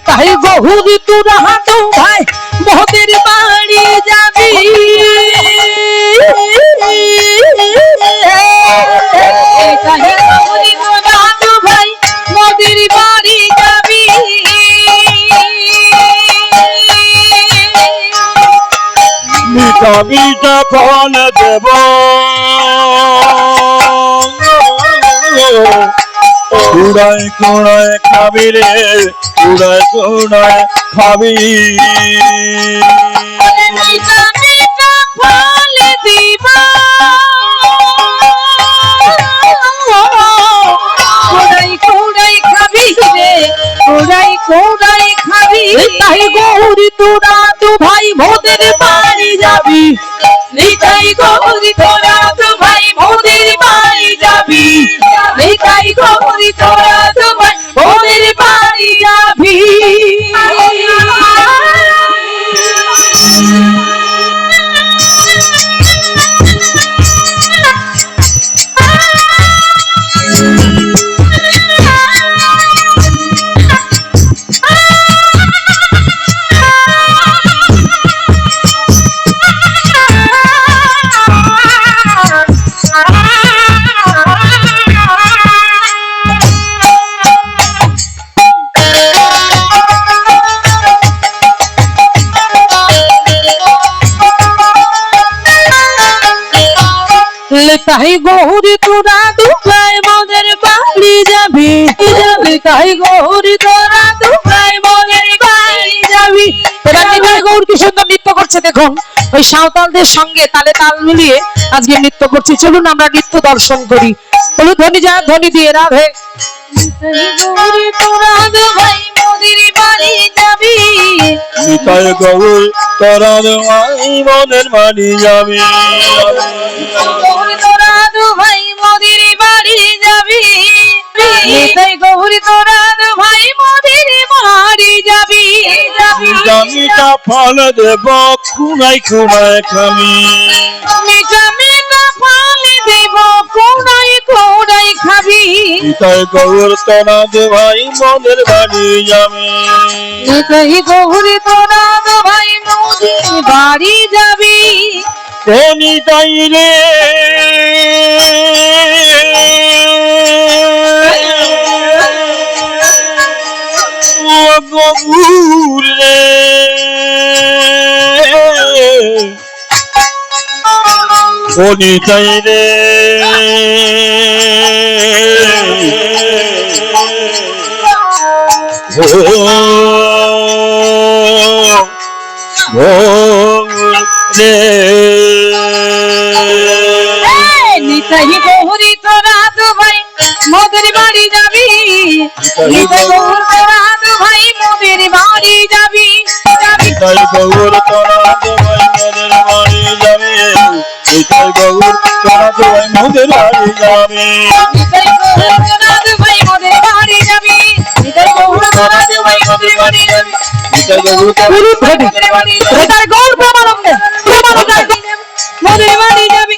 তাই বহুদি তোরা হাঁটো ভাই মোদের বাড়ি যাবি তাই বহুদি তোরা হাঁটো ভাই মোদের বাড়ি যাবি মিঠা মিঠা ফল দেব কুড়ায় কুড়ায় খাবি রে কুড়ায় কুড়ায় খাবি মিঠা মিঠা ফল দিব কুড়াই কুড়াই খাবি রে কুড়াই কুড়াই খাবি তাই গৌরী তোরা তো ভাই মোদের বাড়ি যাবি নিতাই গৌরী তোরা তো ভাই মোদের বাড়ি যাবি নিতাই গৌরী তোরা তো ভাই মোদের বাড়ি যাবি তাই গৌরী তোরা দুবাই মোদের বাড়ি যাবি তাই গৌরী তোরা দুবাই মোদের বাড়ি যাবি এরা নিবাই গৌর কি সুন্দর নৃত্য করছে দেখুন ওই সাঁওতালদের সঙ্গে তালে তাল মিলিয়ে আজকে নৃত্য করছে চলুন আমরা নৃত্য দর্শন করি বলুন ধ্বনি যা ধ্বনি দিয়ে রাধে গৌরী তোরা দুবাই মোদের বাড়ি যাবি নিতাই গৌর তোরা দুবাই মোদের বাড়ি যাবি ভাই মোদের বাড়ি যাবি নিতাই গৌরী তোরা ভাই মোদের বাড়ি যাবি মিঠা মিঠা ফল দেব কুড়াই কুড়াই খাবি মিঠা মিঠা ফল দেব কুড়াই কুড়াই খাবি নিতাই গৌর তোরা দুবাই মোদের বাড়ি যাবি নিতাই গৌরী তোরা ভাই মোদের বাড়ি যাবি ও নিতাই রে গৌর রে ও নিতাই রে নিতাই গৌরী তোরা ভাই মোদের বাড়ি যাবি নিতাই গৌর তোরা ভাই মোদের বাড়ি যাবি নিতাই গৌর তোরা ভাই মোদের বাড়ি যাবি নিতাই গৌর তোরা ভাই মোদের বাড়ি যাবি নিতাই গৌর তোরা ভাই মোদের বাড়ি যাবি নিতাই গৌর তোরা ভাই মোদের বাড়ি যাবি নিতাই গৌর তোরা মোদের বাড়ি যাবি মোদের বাড়ি যাবি